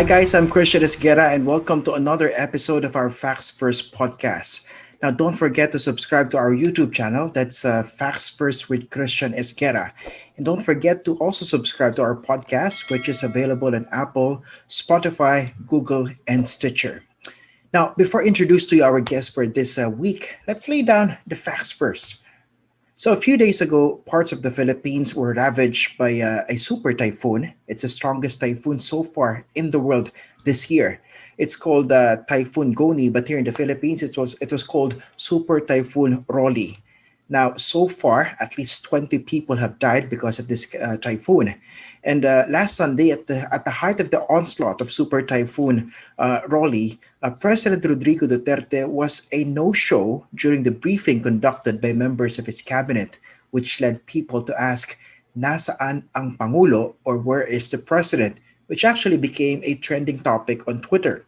Hi, guys, I'm Christian Esguerra, and welcome to another episode of our Facts First podcast. Now, don't forget to subscribe to our YouTube channel. That's Facts First with Christian Esguerra. And don't forget to also subscribe to our podcast, which is available on Apple, Spotify, Google, and Stitcher. Now, before I introduce to you our guest for this week, let's lay down the facts first. So, a few days ago, parts of the Philippines were ravaged by a super typhoon. It's the strongest typhoon so far in the world this year. It's called Typhoon Goni, but here in the Philippines, it was called Super Typhoon Rolly. Now, so far, at least 20 people have died because of this typhoon. And last Sunday, at the height of the onslaught of Super Typhoon Rolly, President Rodrigo Duterte was a no-show during the briefing conducted by members of his cabinet, which led people to ask, "Nasaan ang Pangulo?" or "Where is the President?" which actually became a trending topic on Twitter.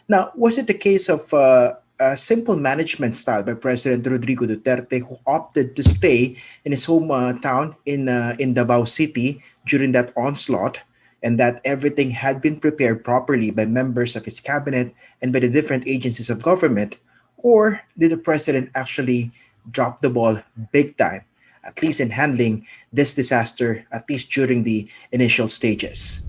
Now, was it a case of a simple management style by President Rodrigo Duterte, who opted to stay in his hometown in Davao City during that onslaught, and that everything had been prepared properly by members of his cabinet and by the different agencies of government? Or did the president actually drop the ball big time, at least in handling this disaster, at least during the initial stages?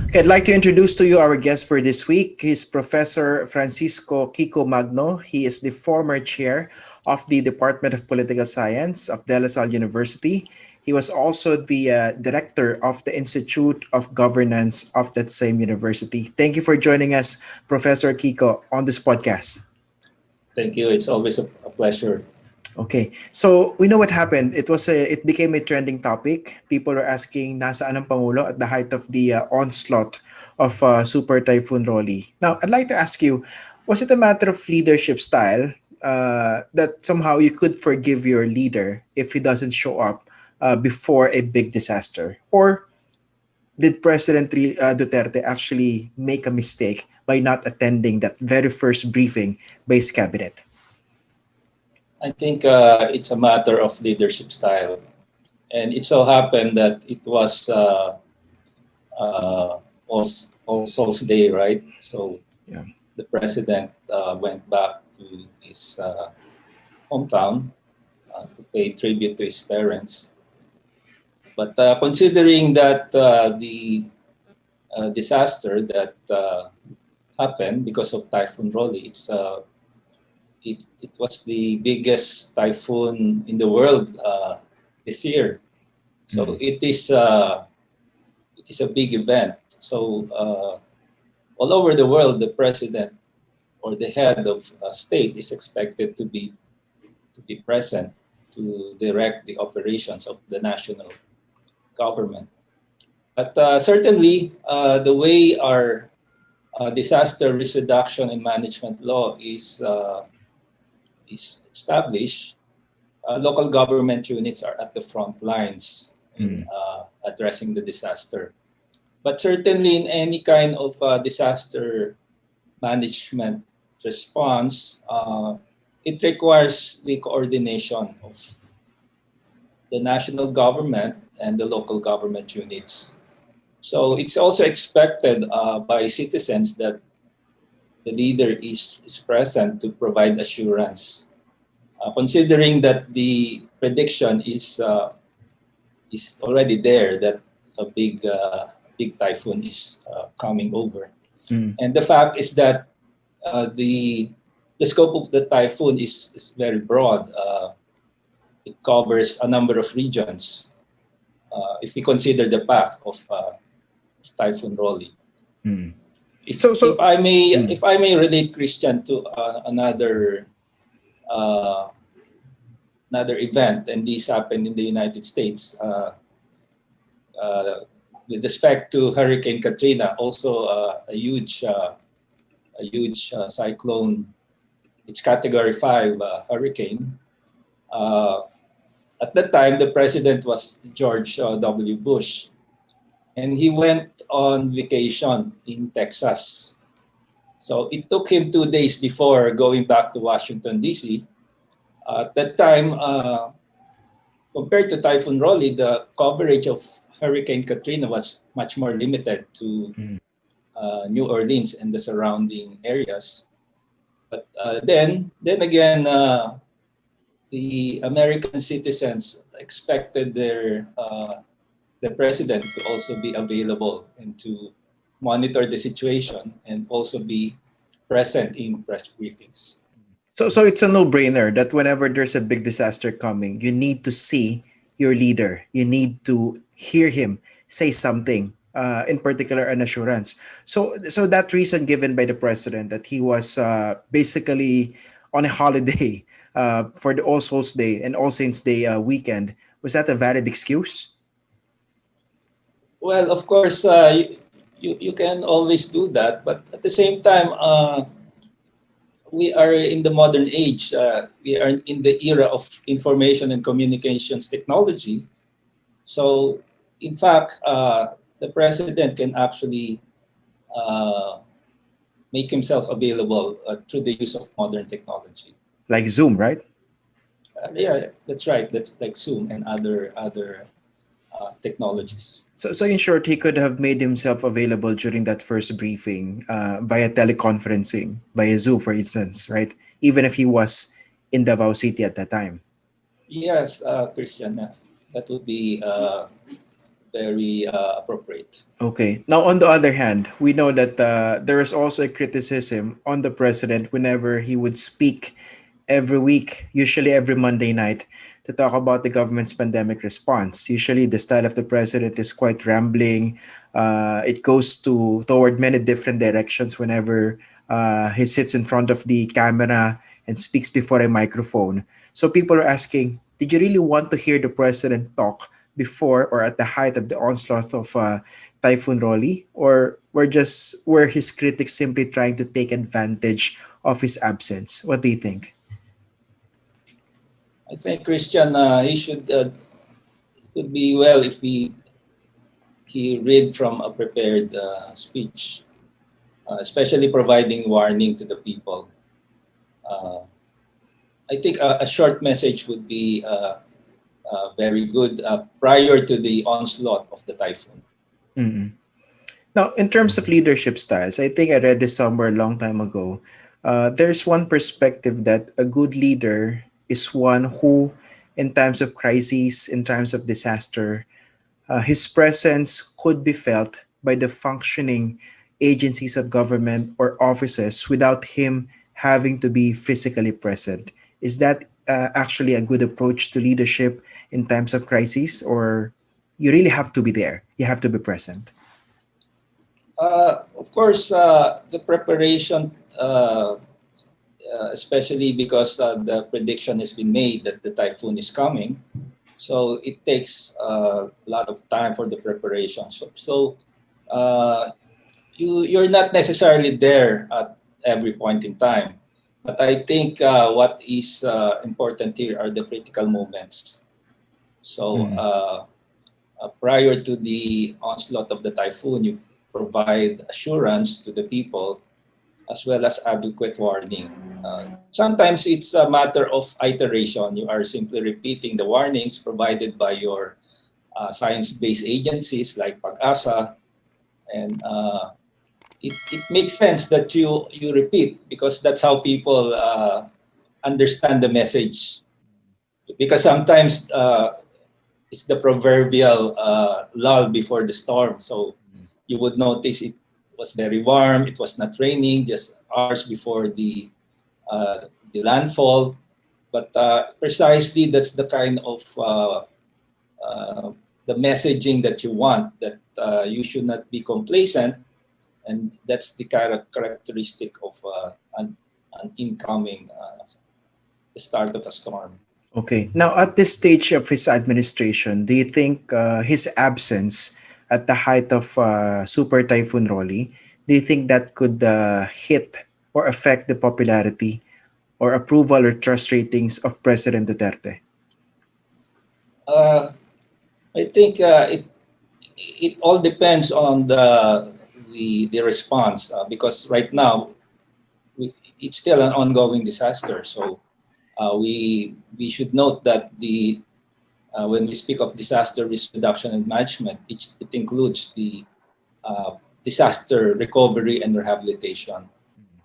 Okay, I'd like to introduce to you our guest for this week. He's Professor Francisco Kiko Magno. He is the former chair of the Department of Political Science of De La Salle University. He was also the director of the Institute of Governance of that same university. Thank you for joining us, Professor Kiko, on this podcast. Thank you. It's always a pleasure. Okay, so we know what happened. It became a trending topic. People are asking, "Nasaan ang Pangulo?" at the height of the onslaught of Super Typhoon Rolly. Now, I'd like to ask you, was it a matter of leadership style that somehow you could forgive your leader if he doesn't show up before a big disaster, or did Duterte actually make a mistake by not attending that very first briefing by his cabinet? I think it's a matter of leadership style. And it so happened that it was All Souls Day, right? So Yeah. the president went back to his hometown to pay tribute to his parents. But considering that the disaster that happened because of Typhoon Rolly, it was the biggest typhoon in the world this year. So it is a big event. So all over the world, the president or the head of state is expected to be present to direct the operations of the national government. But certainly, the way our disaster risk reduction and management law is established, local government units are at the front lines in addressing the disaster. But certainly, in any kind of disaster management response, it requires the coordination of the national government and the local government units. So it's also expected by citizens that the leader is present to provide assurance, considering that the prediction is already there that a big typhoon is coming over. And the fact is that the scope of the typhoon is very broad. It covers a number of regions. If we consider the path of Typhoon Rolly. If I may relate, Christian, to another event, and this happened in the United States with respect to Hurricane Katrina, also a huge cyclone. It's Category 5 hurricane. At that time, the president was George W. Bush, and he went on vacation in Texas. So it took him 2 days before going back to Washington, D.C. At that time, compared to Typhoon Rolly, the coverage of Hurricane Katrina was much more limited to New Orleans and the surrounding areas. But then again, the American citizens expected the president to also be available and to monitor the situation and also be present in press briefings. So it's a no-brainer that whenever there's a big disaster coming, you need to see your leader. You need to hear him say something, in particular an assurance. So that reason given by the president that he was basically on a holiday for the All Souls Day and All Saints Day weekend, was that a valid excuse? Well, of course, you can always do that, but at the same time, we are in the modern age. We are in the era of information and communications technology. So, in fact, the president can actually uh, make himself available through the use of modern technology. Like Zoom, right? Yeah, that's right. That's like Zoom and other technologies. So in short, he could have made himself available during that first briefing via teleconferencing, via Zoom, for instance, right? Even if he was in Davao City at that time. Yes, Christian, that would be very appropriate. Okay. Now, on the other hand, we know that there is also a criticism on the president whenever he would speak every week, usually every Monday night, to talk about the government's pandemic response. Usually, the style of the president is quite rambling. It goes toward many different directions whenever he sits in front of the camera and speaks before a microphone. So people are asking, did you really want to hear the president talk before or at the height of the onslaught of Typhoon Rolly, or were his critics simply trying to take advantage of his absence? What do you think? I think Christian, he should it would be well if he read from a prepared speech, especially providing warning to the people. Uh, I think a short message would be very good prior to the onslaught of the typhoon. Mm-mm. Now, in terms of leadership styles, I think I read this somewhere a long time ago. There's one perspective that a good leader is one who, in times of crises, in times of disaster, his presence could be felt by the functioning agencies of government or offices without him having to be physically present. Is that actually a good approach to leadership in times of crisis, or you really have to be there? You have to be present. Of course, the preparation, especially because the prediction has been made that the typhoon is coming, so it takes a lot of time for the preparation. So you're not necessarily there at every point in time, but I think what is important here are the critical moments. So Mm. prior to the onslaught of the typhoon, you provide assurance to the people as well as adequate warning. Sometimes it's a matter of iteration. You are simply repeating the warnings provided by your science-based agencies like Pag-asa, and it makes sense that you repeat because that's how people understand the message. Because sometimes it's the proverbial lull before the storm. So you would notice it was very warm. It was not raining just hours before the landfall. But precisely that's the kind of uh, the messaging that you want. That you should not be complacent, and that's the characteristic of an incoming the start of a storm. Okay. Now, at this stage of his administration, do you think his absence at the height of Super Typhoon Rolly, do you think that could hit or affect the popularity or approval or trust ratings of President Duterte? Uh, I think it all depends on the response because right now it's still an ongoing disaster. So we should note that the when we speak of disaster risk reduction and management, it includes the disaster recovery and rehabilitation.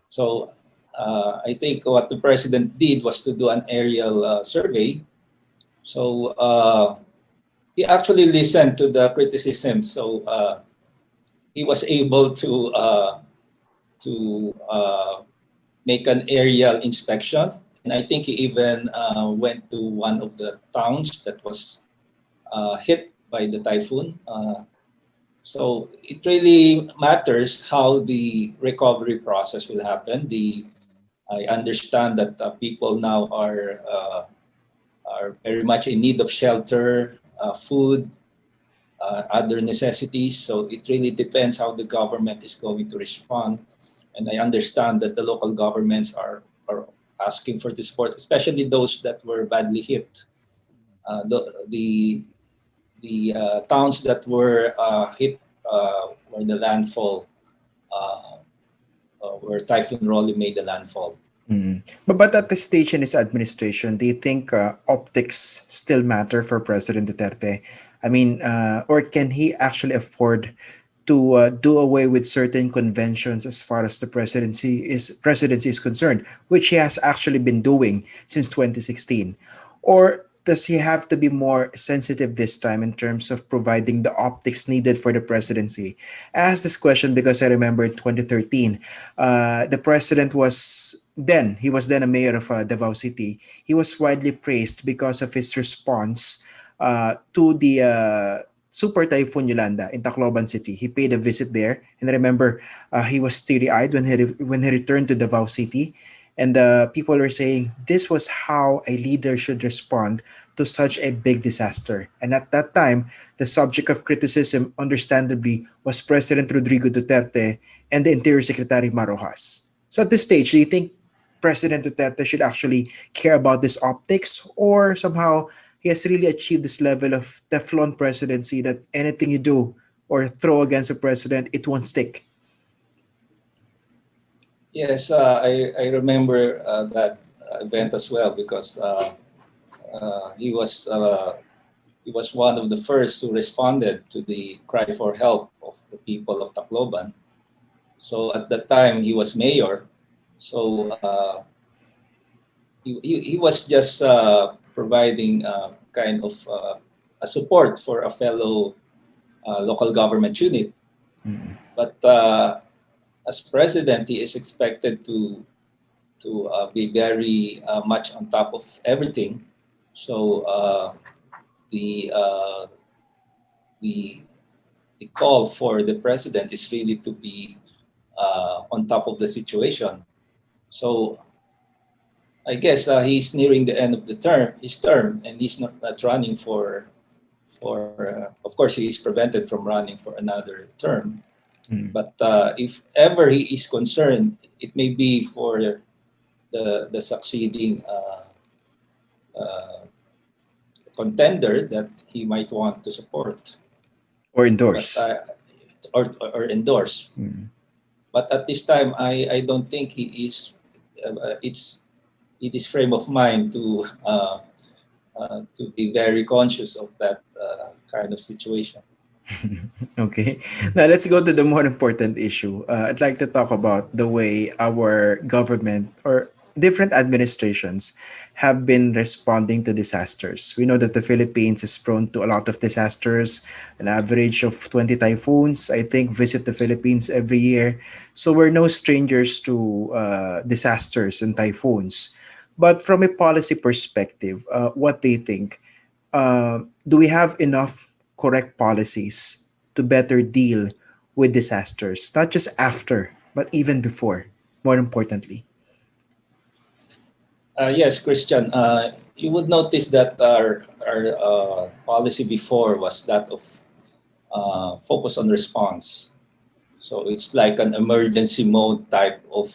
So I think what the president did was to do an aerial survey. So he actually listened to the criticism. So he was able to make an aerial inspection, and I think he even went to one of the towns that was hit by the typhoon. So it really matters how the recovery process will happen. I understand that people now are very much in need of shelter, food, other necessities. So it really depends how the government is going to respond. And I understand that the local governments are asking for the support, especially those that were badly hit. The towns that were hit where the landfall, uh, where Typhoon Rolly made the landfall. But at this stage in his administration, do you think optics still matter for President Duterte? I mean, or can he actually afford to do away with certain conventions as far as the presidency is concerned, which he has actually been doing since 2016? Or does he have to be more sensitive this time in terms of providing the optics needed for the presidency? I asked this question because I remember in 2013, the president was then a mayor of Davao City. He was widely praised because of his response to the Super Typhoon Yolanda in Tacloban City. He paid a visit there, and I remember he was teary-eyed when he returned to Davao City, and people were saying this was how a leader should respond to such a big disaster. And at that time, the subject of criticism, understandably, was President Rodrigo Duterte and the Interior Secretary Marojas. So at this stage, do you think President Duterte should actually care about this optics, or somehow he has really achieved this level of Teflon presidency that anything you do or throw against a president, it won't stick? Yes, I remember that event as well because uh, he was uh, he was one of the first who responded to the cry for help of the people of Tacloban. So at that time he was mayor. So he was just providing kind of a support for a fellow local government unit. Mm. But as president, he is expected to be very much on top of everything. So the uh, the the call for the president is really to be on top of the situation. So I guess he's nearing the end of his term, and he's not running of course, he is prevented from running for another term. Mm. But if ever he is concerned, it may be for the succeeding uh, contender that he might want to support, Or but endorse. or endorse. Mm. But at this time, I don't think he is. It's it is frame of mind to be very conscious of that kind of situation. Okay. Now let's go to the more important issue. I'd like to talk about the way our government or different administrations have been responding to disasters. We know that the Philippines is prone to a lot of disasters. An average of 20 typhoons, I think, visit the Philippines every year. So we're no strangers to disasters and typhoons. But from a policy perspective, what do you think? Do we have enough correct policies to better deal with disasters, not just after, but even before, more importantly? Yes, Christian. You would notice that our policy before was that of focus on response. So it's like an emergency mode type of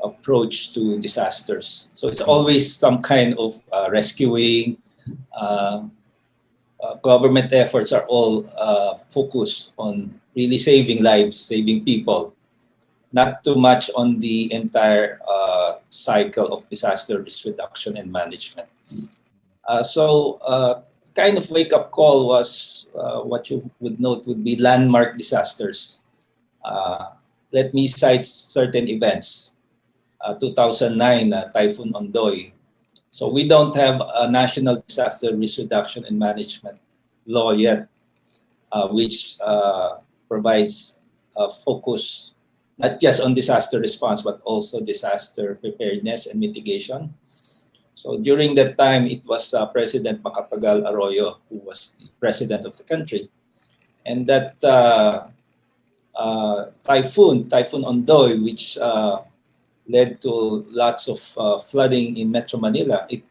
approach to disasters. So it's always some kind of rescuing. Uh, Government efforts are all focused on really saving lives, saving people, not too much on the entire cycle of disaster risk reduction and management. So kind of wake-up call was what you would note would be landmark disasters. Uh, Let me cite certain events. 2009, Typhoon Ondoy. So we don't have a national disaster risk reduction and management law yet, which provides a focus not just on disaster response, but also disaster preparedness and mitigation. So during that time, it was President Macapagal Arroyo who was the president of the country. And that Typhoon Ondoy, which led to lots of flooding in Metro Manila, it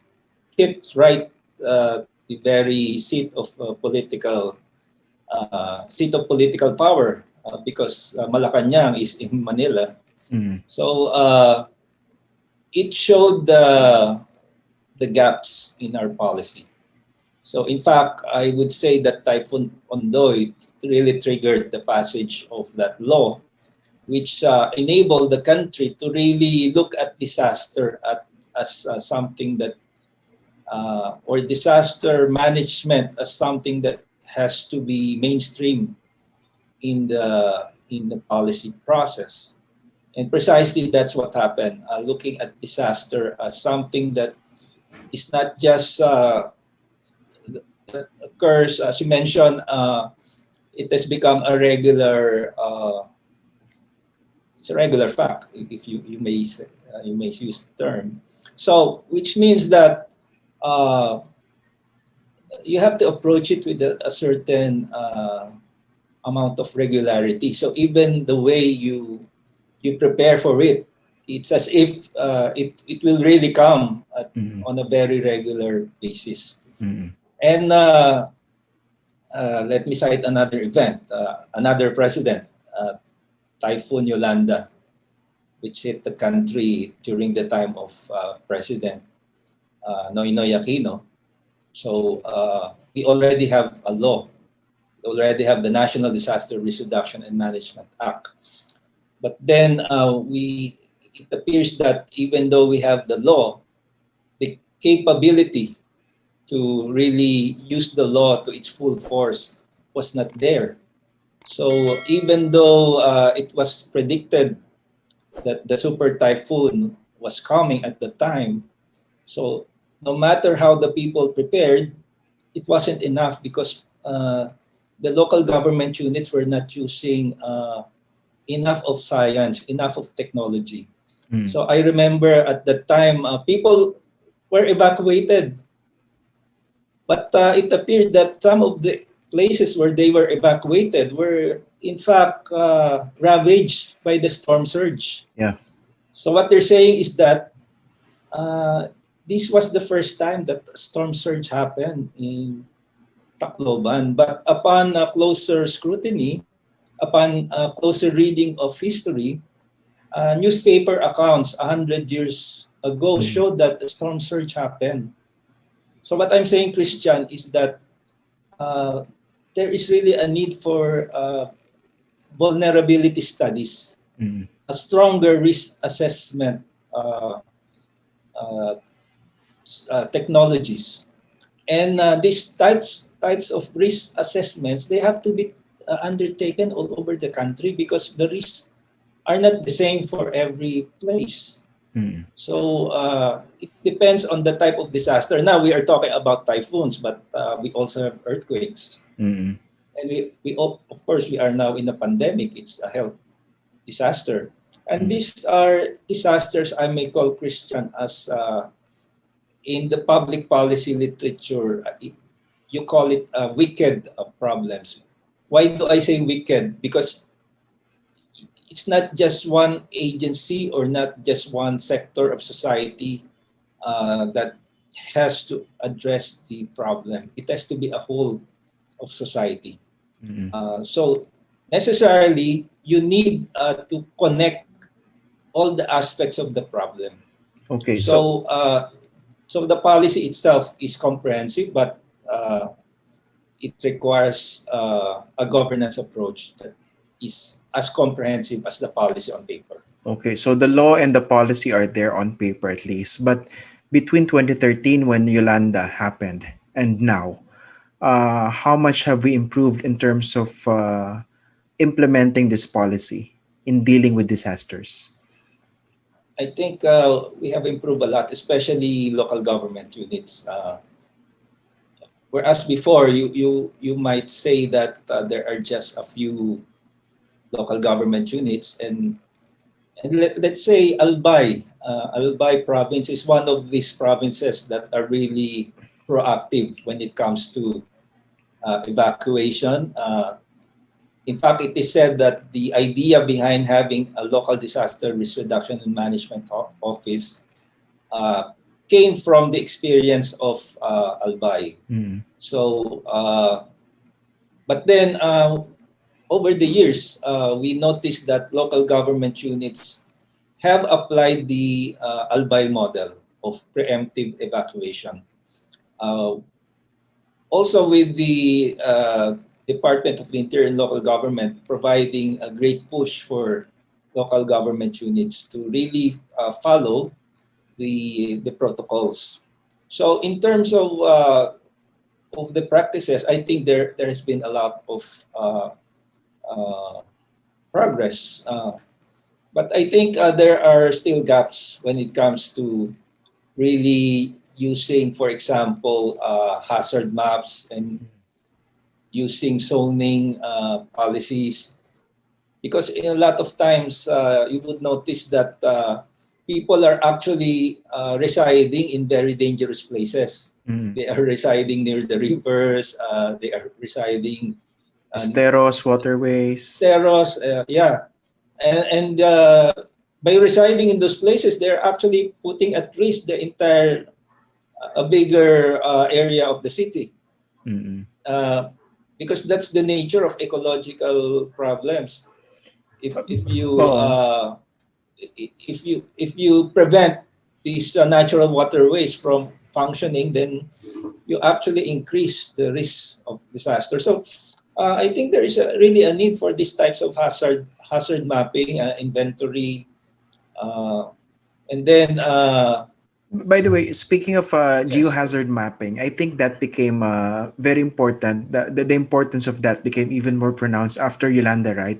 hit right the very seat of political power because Malacanang is in Manila. So it showed the gaps in our policy. So in fact, I would say that Typhoon Ondoy really triggered the passage of that law, which enabled the country to really look at disaster as something that, or disaster management as something that has to be mainstream in the policy process. And precisely that's what happened, looking at disaster as something that is not just that occurs, as you mentioned, it has become a regular, it's a regular fact, if you may say, you may use the term. So, which means that you have to approach it with a certain amount of regularity. So even the way you prepare for it, it's as if it will really come on a very regular basis. And let me cite another event, another president, Typhoon Yolanda, which hit the country during the time of President Noynoy Aquino. So we already have a law. We already have the National Disaster Risk Reduction and Management Act. But then it appears that even though we have the law, the capability to really use the law to its full force was not there. So even though it was predicted that the super typhoon was coming at the time, so no matter how the people prepared, it wasn't enough because the local government units were not using enough of science, enough of technology. So I remember at that time, people were evacuated. But it appeared that some of the places where they were evacuated were, in fact, ravaged by the storm surge. Yeah. So what they're saying is that this was the first time that a storm surge happened in Tacloban. But upon closer scrutiny, upon closer reading of history, newspaper accounts 100 years ago showed that the storm surge happened. So what I'm saying, Christian, is that there is really a need for vulnerability studies, a stronger risk assessment technologies. And these types of risk assessments, they have to be undertaken all over the country because the risks are not the same for every place. So it depends on the type of disaster. Now we are talking about typhoons, but we also have earthquakes. And of course, we are now in a pandemic. It's a health disaster. And these are disasters I may call, Christian, as in the public policy literature, you call it wicked problems. Why do I say wicked? Because it's not just one agency or not just one sector of society that has to address the problem. It has to be a whole of society. So necessarily, you need to connect all the aspects of the problem. Okay. So the policy itself is comprehensive, but it requires a governance approach that is as comprehensive as the policy on paper. Okay, so the law and the policy are there on paper at least, but between 2013 when Yolanda happened and now, how much have we improved in terms of implementing this policy in dealing with disasters? I think we have improved a lot, especially local government units. Whereas before, you might say that there are just a few local government units, and let's say Albay. Albay province is one of these provinces that are really proactive when it comes to evacuation. In fact, it is said that the idea behind having a local disaster risk reduction and management office uh, came from the experience of Albay. Mm. So, but then over the years, we noticed that local government units have applied the Albay model of preemptive evacuation. Uh, Also with the Department of the Interior and local government providing a great push for local government units to really follow the protocols. So in terms of the practices, I think there has been a lot of uh, progress. But I think there are still gaps when it comes to really using, for example, hazard maps and using zoning policies. Because in a lot of times, you would notice that people are actually residing in very dangerous places. Mm. They are residing near the rivers. They are residing on Esteros, waterways. terrace. Yeah, and by residing in those places, they're actually putting at risk the entire, a bigger area of the city. Mm-mm. Uh, because that's the nature of ecological problems. If you Oo. if you prevent these natural waterways from functioning, then you actually increase the risk of disaster. So I think there is really a need for these types of hazard mapping, inventory, uh, and then By the way, speaking of yes, geohazard mapping, I think that became very important. The importance of that became even more pronounced after Yolanda, right?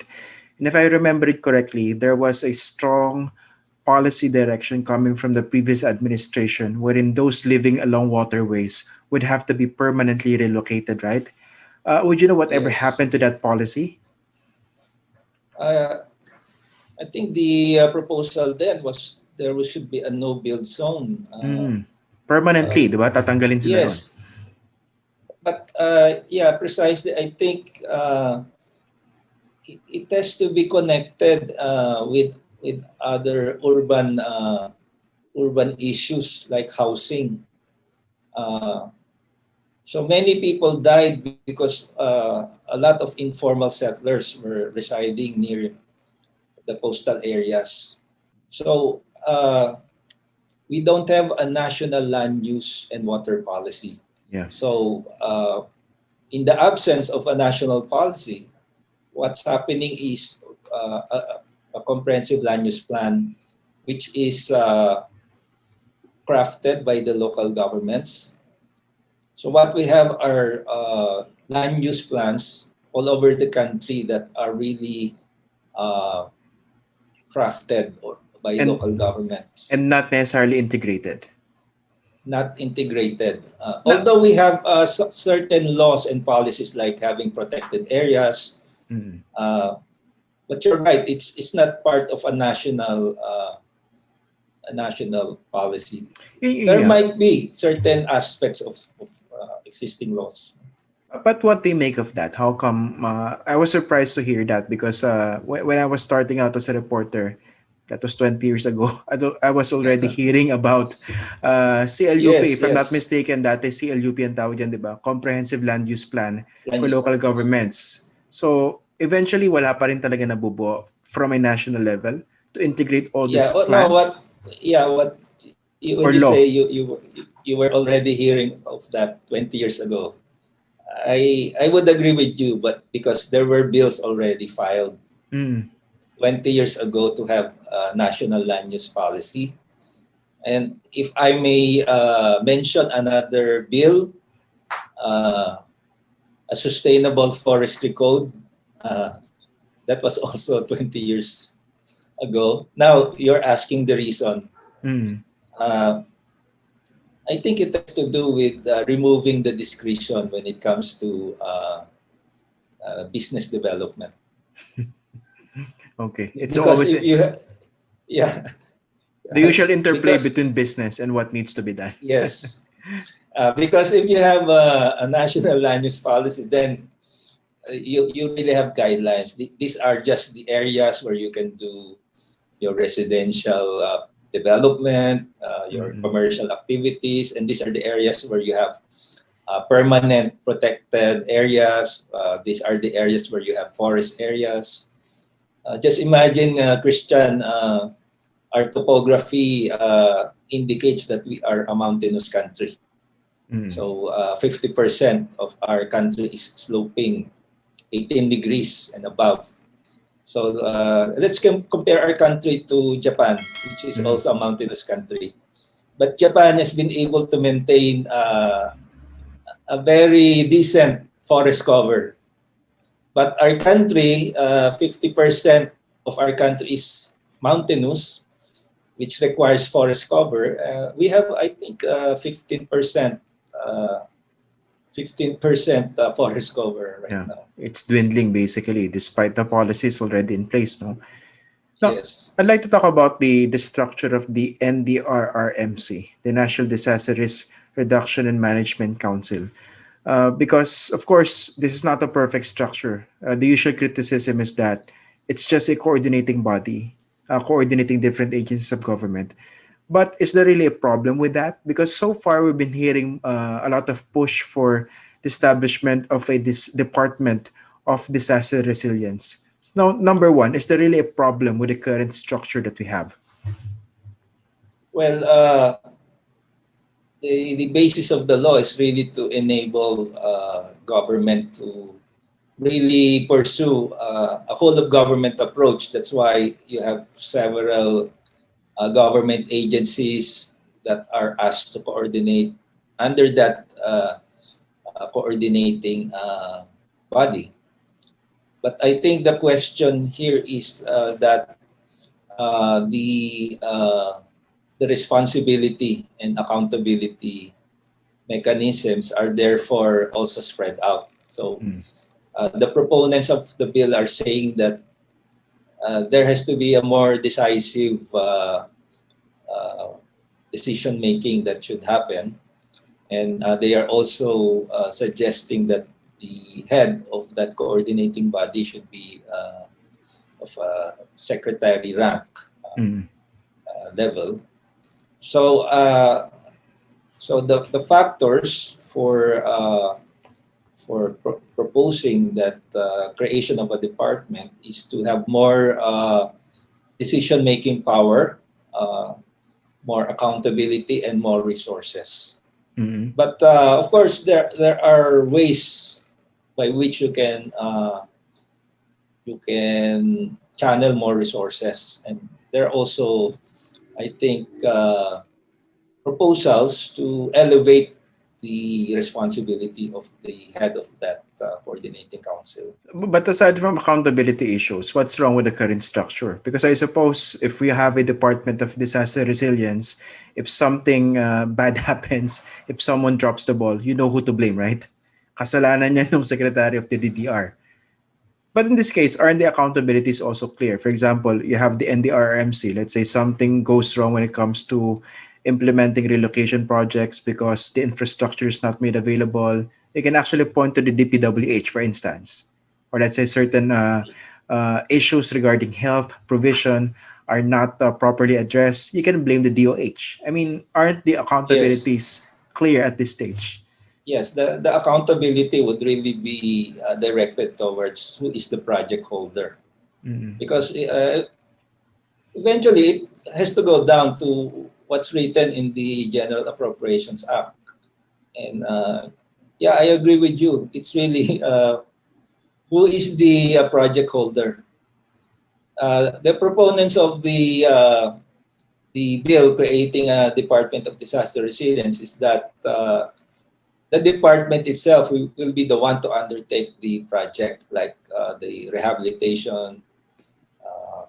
And if I remember it correctly, there was a strong policy direction coming from the previous administration wherein those living along waterways would have to be permanently relocated, right? Would you know whatever yes. happened to that policy? Uh, I think the proposal then was should be a no build zone. Mm. Uh, Permanently, di ba? Tatanggalin sila ron. yes, but yeah, precisely. I think it has to be connected with other urban issues like housing. Uh, so many people died because a lot of informal settlers were residing near the coastal areas. So we don't have a national land use and water policy. Yeah. So in the absence of a national policy, what's happening is a comprehensive land use plan, which is crafted by the local governments. So what we have are land use plans all over the country that are really uh, crafted by And local governments, not necessarily integrated. not integrated. Na, Although we have certain laws and policies like having protected areas, mm. uh, but you're right. It's not part of a national policy. There Yeah. might be certain aspects of existing laws. But what they make of that? How come? I was surprised to hear that because when I was starting out as a reporter, that was 20 years ago. I was already hearing about CLUP. Yes, If I'm not yes. mistaken, dati CLUP ang tawag dyan, di ba? Comprehensive Land Use Plan Land for use local plan. Yes. governments. So, eventually, wala pa rin talaga nabubuo from a national level to integrate all Yeah. these Oh, no. plans What? Yeah. What? When or you say law. you were already hearing of that 20 years ago, I would agree with you, but because there were bills already filed Mm. 20 years ago to have a national land use policy. And if I may mention another bill, uh, a sustainable forestry code. Uh, that was also 20 years ago. Now you're asking the reason. Mm. Uh, I think it has to do with removing the discretion when it comes to business development. Okay. It's Because always if you, yeah, the usual interplay because between business and what needs to be done. yes, because if you have a national land use policy, then you really have guidelines. These are just the areas where you can do your residential development, your Mm. commercial activities, and these are the areas where you have permanent protected areas. These are the areas where you have forest areas. Just imagine, Christian, our topography indicates that we are a mountainous country. Mm. So 50% of our country is sloping 18 degrees and above. So let's compare our country to Japan, which is Mm. also a mountainous country. But Japan has been able to maintain a very decent forest cover. But our country, 50% of our country is mountainous, which requires forest cover. We have, I think, 15%, 15% forest cover right Yeah. now. It's dwindling basically, despite the policies already in place, no? Now, Yes. I'd like to talk about the structure of the NDRRMC, the National Disaster Risk Reduction and Management Council. Because, of course, this is not a perfect structure. The usual criticism is that it's just a coordinating body, coordinating different agencies of government. But is there really a problem with that? Because so far we've been hearing a lot of push for the establishment of a department of disaster resilience. Now, number one, is there really a problem with the current structure that we have? Well, the basis of the law is really to enable government to really pursue a whole of government approach. That's why you have several government agencies that are asked to coordinate under that coordinating body. But I think the question here is that the responsibility and accountability mechanisms are therefore also spread out. So Mm. the proponents of the bill are saying that there has to be a more decisive uh, decision making that should happen. And they are also suggesting that the head of that coordinating body should be of a secretary rank Mm. level. So, the factors for proposing that creation of a department is to have more decision making power, uh, more accountability, and more resources. Mm. But of course, there are ways by which you can channel more resources, and there are also, I think, proposals to elevate the responsibility of the head of that coordinating council. But aside from accountability issues, what's wrong with the current structure? Because I suppose if we have a Department of Disaster Resilience, if something bad happens, if someone drops the ball, you know who to blame, right? Kasalanan niya ng Secretary of the DDR. But in this case, aren't the accountabilities also clear? For example, you have the NDRMC. Let's say something goes wrong when it comes to implementing relocation projects because the infrastructure is not made available. You can actually point to the DPWH, for instance. Or let's say certain issues regarding health provision are not properly addressed. You can blame the DOH. I mean, aren't the Yes, accountabilities clear at this stage? yes, the accountability would really be directed towards who is the project holder, Mm. because eventually it has to go down to what's written in the General Appropriations Act. And yeah, I agree with you. It's really who is the project holder. The proponents of the bill creating a Department of Disaster Resilience is that the department itself will be the one to undertake the project, like the rehabilitation uh,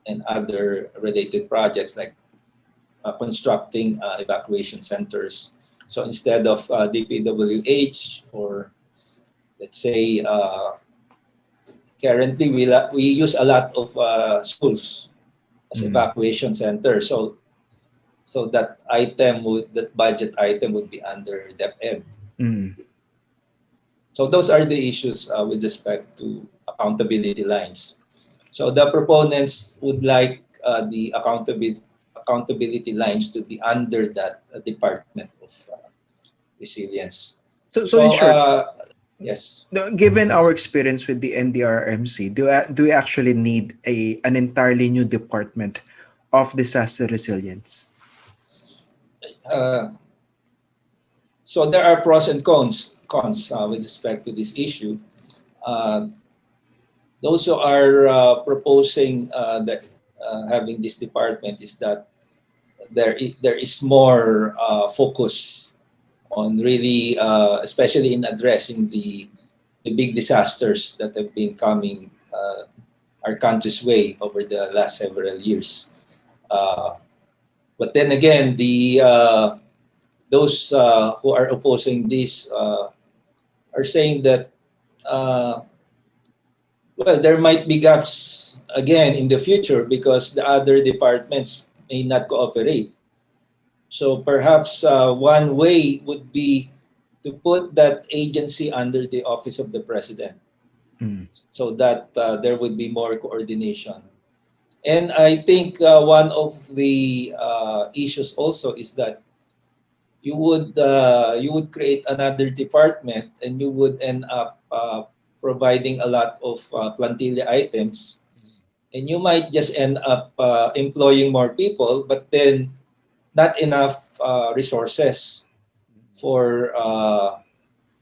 and other related projects, like constructing evacuation centers. So instead of DPWH, or let's say currently we use a lot of schools as Mm. evacuation centers. So that budget item would be under DepEd. Mm. So those are the issues with respect to accountability lines. So the proponents would like the accountability lines to be under that Department of Resilience. So in So short, yes, given our experience with the NDRMC, do we actually need an entirely new department of disaster resilience? uh, so there are pros and cons with respect to this issue. Uh, those who are proposing that having this department is that there is more focus on really, especially in addressing the big disasters that have been coming our country's way over the last several years. Uh, but then again, those who are opposing this are saying that uh, well, there might be gaps again in the future because the other departments may not cooperate. So perhaps one way would be to put that agency under the office of the president, Mm. so that there would be more coordination. And I think one of the issues also is that you would create another department, and you would end up providing a lot of plantilla items, and you might just end up employing more people, but then not enough resources for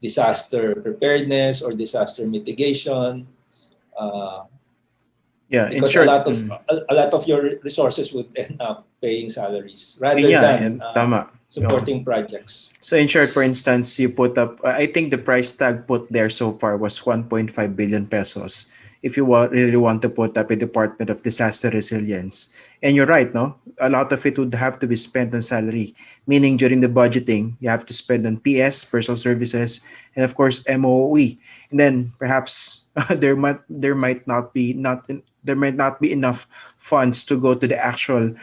disaster preparedness or disaster mitigation, uh, Yeah, in because a short, lot of a lot of your resources would end up paying salaries rather yeah, than and tama. Oo. supporting projects. So in short, for instance, you put up, I think the price tag put there so far was 1.5 billion pesos. If you really want to put up a Department of Disaster Resilience. And you're right, no? A lot of it would have to be spent on salary, meaning during the budgeting, you have to spend on PS, personal services, and of course MOE. And then perhaps there might not be enough funds to go to the actual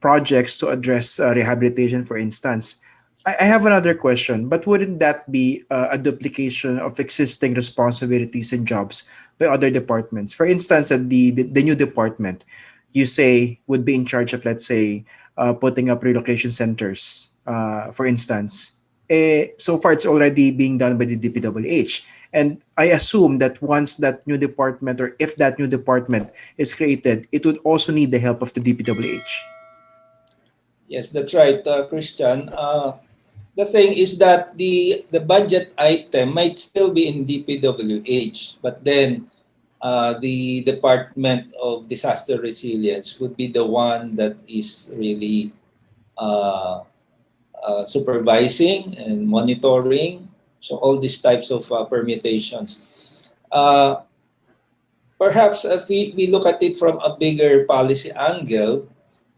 projects to address rehabilitation, for instance. I have another question, but wouldn't that be a duplication of existing responsibilities and jobs by other departments? For instance, at the new department, you say would be in charge of, let's say, putting up relocation centers, for instance. So far, it's already being done by the DPWH. And I assume that once that new department, or if that new department is created, it would also need the help of the DPWH. Yes, that's right, Christian. The thing is that the budget item might still be in DPWH, but then the Department of Disaster Resilience would be the one that is really uh, supervising and monitoring. So all these types of permutations. Uh, Perhaps if we look at it from a bigger policy angle,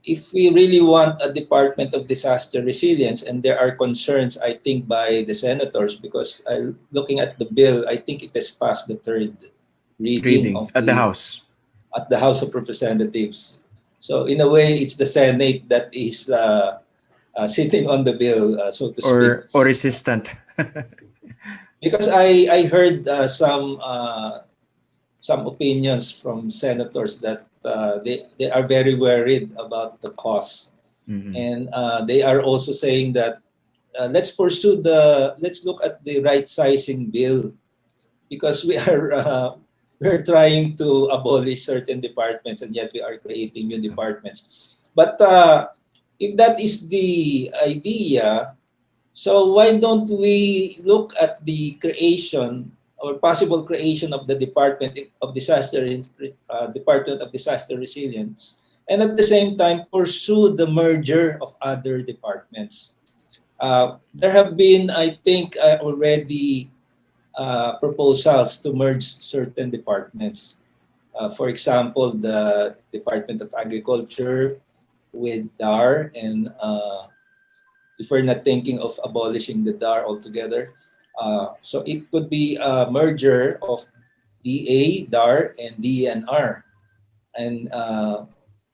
if we really want a Department of Disaster Resilience, and there are concerns, I think, by the senators, because looking at the bill, I think it has passed the third reading Reading of at the House. at the House of Representatives. So in a way, it's the Senate that is sitting on the bill, so to speak. Or resistant. Because I heard some opinions from senators that they are very worried about the cost. Mhm. And they are also saying that let's look at the right sizing bill, because we're trying to abolish certain departments, and yet we are creating new departments. But if that is the idea, so why don't we look at the creation or possible creation of the Department of Disaster Resilience, and at the same time pursue the merger of other departments? There have been, I think, already proposals to merge certain departments. For example, the Department of Agriculture with DAR, and if we're not thinking of abolishing the DAR altogether, so it could be a merger of DA, DAR, and DNR. And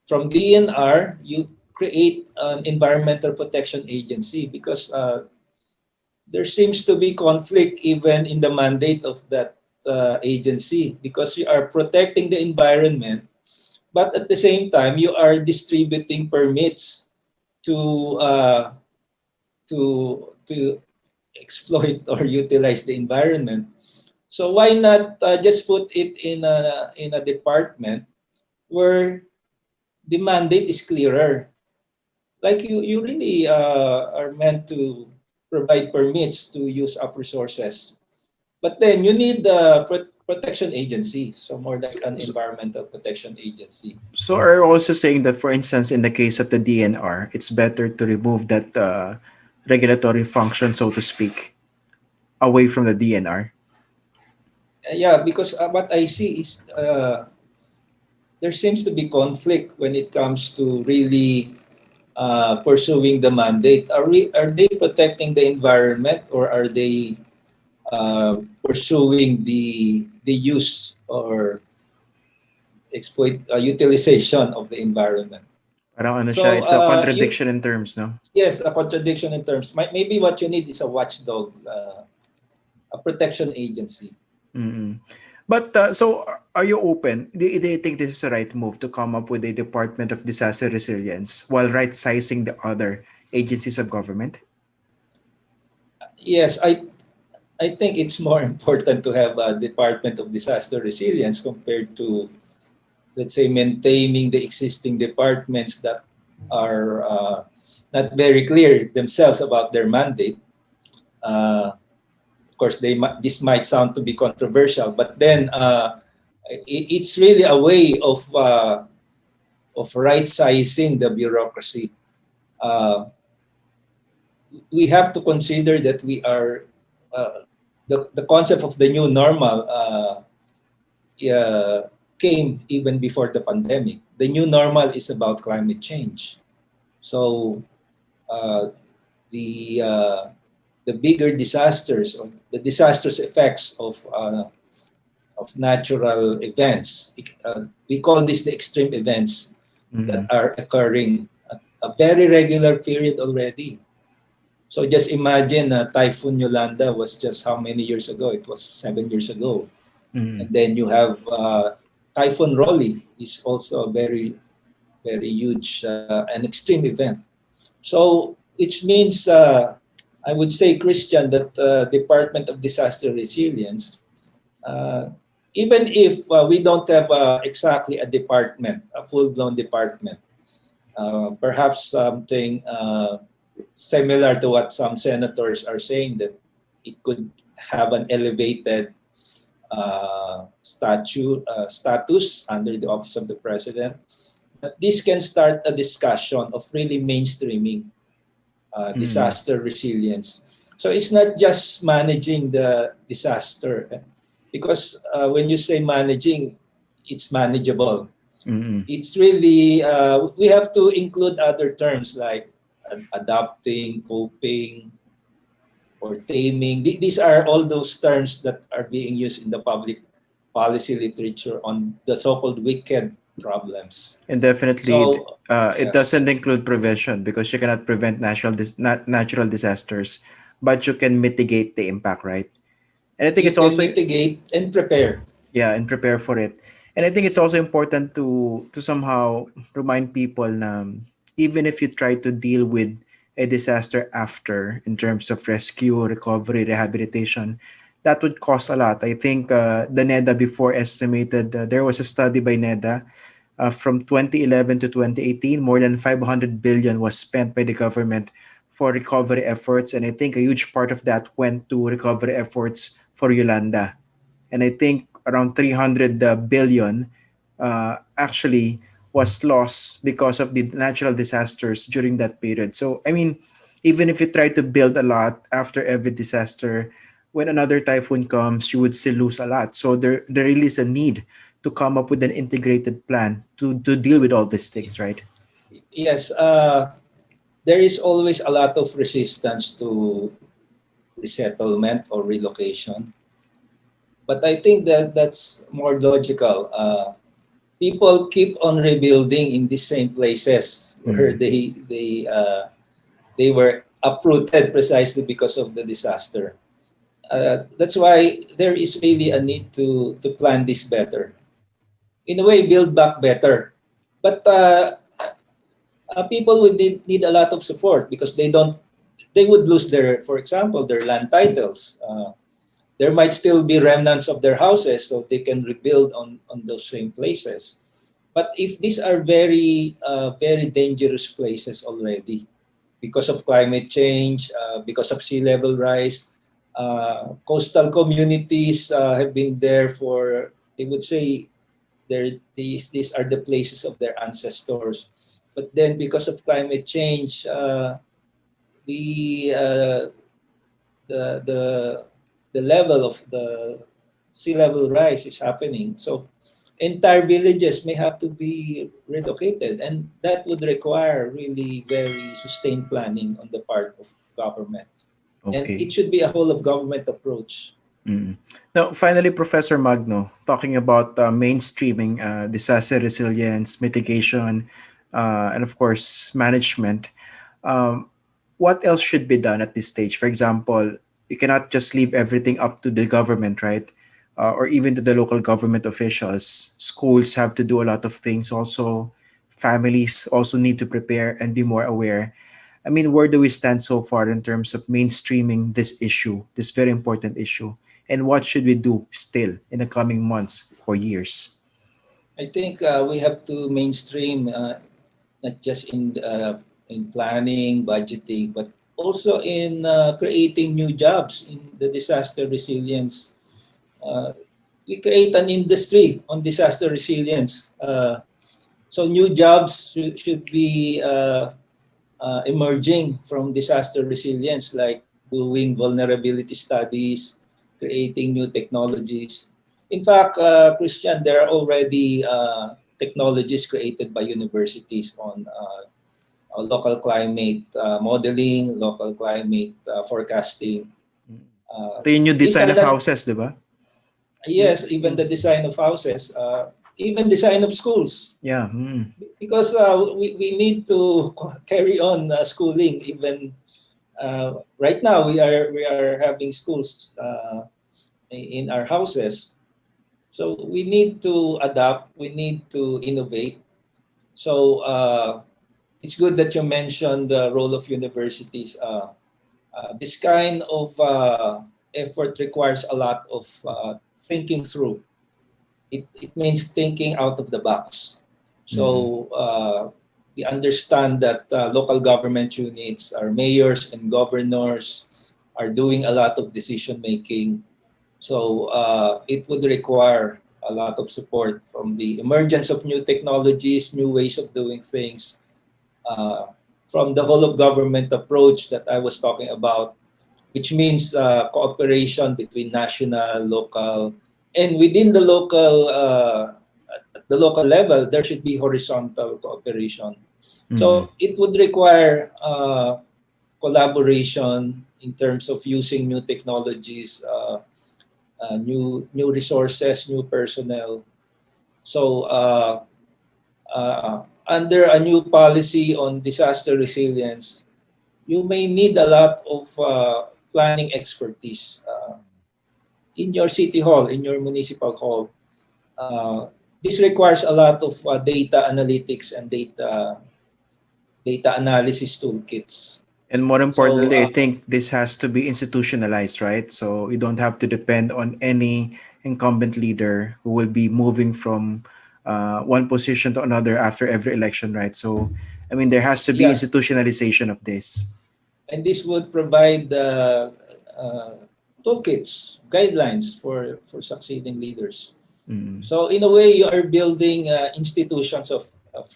from DNR, you create an environmental protection agency because there seems to be conflict even in the mandate of that agency, because you are protecting the environment, but at the same time you are distributing permits to to exploit or utilize the environment. So why not just put it in a department where the mandate is clearer? Like you really are meant to provide permits to use up resources. But then you need the protection agency, so more like an So, environmental protection agency. so are you also saying that, for instance, in the case of the DNR, it's better to remove that regulatory function, so to speak, away from the DNR? Yeah, because what I see is there seems to be conflict when it comes to really pursuing the mandate. Are they protecting the environment, or are they pursuing the use or exploit utilization of the environment? Parang ano siya, So it's a you contradiction in terms, no? yes, a contradiction in terms. Maybe what you need is a watchdog, a protection agency. Mm-mm. But so are you open? Do you think this is the right move to come up with a Department of Disaster Resilience while right sizing the other agencies of government? Yes, I think it's more important to have a Department of Disaster Resilience compared to, let's say, maintaining the existing departments that are not very clear themselves about their mandate. Of course, this might sound to be controversial, but then it's really a way of right sizing the bureaucracy. Uh, we have to consider that we are the concept of the new normal came even before the pandemic. The new normal is about climate change. So uh, the uh, the bigger disasters, or the disastrous effects of natural events, we call this the extreme events that Mm-mm. are occurring at a very regular period already. So just imagine Typhoon Yolanda was just how many years ago? It was 7 years ago. Mm-mm. And then you have Typhoon Rolly is also a very, very huge and extreme event. So which means, I would say, Christian, that Department of Disaster Resilience, uh, even if we don't have exactly a department, a full-blown department, perhaps something similar to what some senators are saying, that it could have an elevated status under the office of the president. But this can start a discussion of really mainstreaming Mm-mm. disaster resilience. So it's not just managing the disaster, because when you say managing, it's manageable. Mm-mm. It's really, we have to include other terms like adapting, coping, or taming. These are all those terms that are being used in the public policy literature on the so-called wicked problems. And definitely, So, it yes, doesn't include prevention because you cannot prevent natural disasters, but you can mitigate the impact, right? And I think you it's can also, mitigate and prepare. yeah, and prepare for it. And I think it's also important to somehow remind people na even if you try to deal with a disaster after in terms of rescue, recovery, rehabilitation, that would cost a lot. I think the NEDA before estimated, there was a study by NEDA from 2011 to 2018, more than 500 billion was spent by the government for recovery efforts, and I think a huge part of that went to recovery efforts for Yolanda. And I think around 300 billion actually was lost because of the natural disasters during that period. So I mean, even if you try to build a lot after every disaster, when another typhoon comes, you would still lose a lot. So there really is a need to come up with an integrated plan to deal with all these things, right? Yes, there is always a lot of resistance to resettlement or relocation. But I think that that's more logical. People keep on rebuilding in the same places where Mm. they were uprooted precisely because of the disaster. That's why there is really a need to plan this better. In a way, build back better. But people would need a lot of support because they would lose their, for example, their land titles. There might still be remnants of their houses, so they can rebuild on those same places. But if these are very dangerous places already, because of climate change, because of sea level rise, coastal communities have been there for, they would say, these are the places of their ancestors. But then because of climate change, the uh, the the the level of the sea level rise is happening. So entire villages may have to be relocated, and that would require really very sustained planning on the part of government. And it Okay. should be a whole of government approach. Mm. Now, finally, Professor Magno, talking about mainstreaming disaster resilience, mitigation, and of course, management. Um, what else should be done at this stage? For example, you cannot just leave everything up to the government, right? Or even to the local government officials. Schools have to do a lot of things also. Families also need to prepare and be more aware. I mean, where do we stand so far in terms of mainstreaming this issue, this very important issue? And what should we do still in the coming months or years? I think we have to mainstream not just in planning, budgeting, but also in creating new jobs in the disaster resilience. Uh, we create an industry on disaster resilience. So new jobs should be emerging from disaster resilience, like doing vulnerability studies, creating new technologies. In fact, Christian, there are already technologies created by universities on local climate modeling, local climate forecasting. Uh, Ito yung new these design are of not, houses, di ba? yes, even the design of houses, even design of schools, Yeah. Mm. because we need to carry on schooling even right now. We are having schools in our houses, so we need to adapt, we need to innovate. So it's good that you mentioned the role of universities. This kind of effort requires a lot of thinking through. It means thinking out of the box. Mm. So we understand that local government units, our mayors and governors, are doing a lot of decision making. So it would require a lot of support from the emergence of new technologies, new ways of doing things, uh, from the whole of government approach that I was talking about, which means cooperation between national, local, and within the local level, there should be horizontal cooperation. Mm. So it would require collaboration in terms of using new technologies, new resources, new personnel. So under a new policy on disaster resilience, you may need a lot of planning expertise in your city hall, in your municipal hall. Uh, this requires a lot of data analytics and data analysis toolkits. And more So importantly, I think this has to be institutionalized, right? So you don't have to depend on any incumbent leader who will be moving from one position to another after every election, right? So, I mean, there has to be yes, institutionalization of this. and this would provide uh, toolkits, guidelines for succeeding leaders. Mm. So in a way, you are building institutions of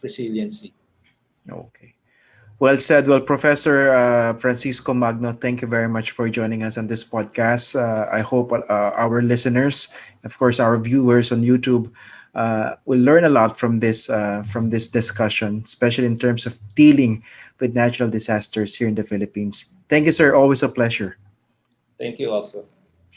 resiliency. Okay. Well said. Well, Professor Francisco Magno, thank you very much for joining us on this podcast. I hope our listeners, of course, our viewers on YouTube, will learn a lot from this discussion, especially in terms of dealing with natural disasters here in the Philippines. Thank you, sir. Always a pleasure. Thank you also.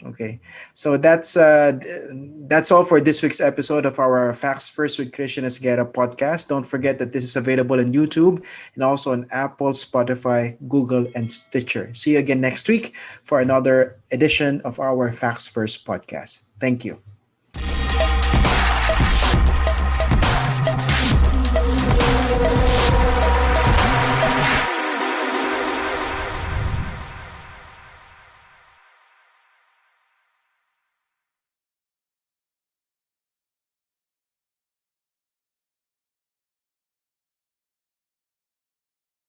Okay, so that's all for this week's episode of our Facts First with Christian Esguerra podcast. Don't forget that this is available on YouTube and also on Apple, Spotify, Google, and Stitcher. See you again next week for another edition of our Facts First podcast. Thank you.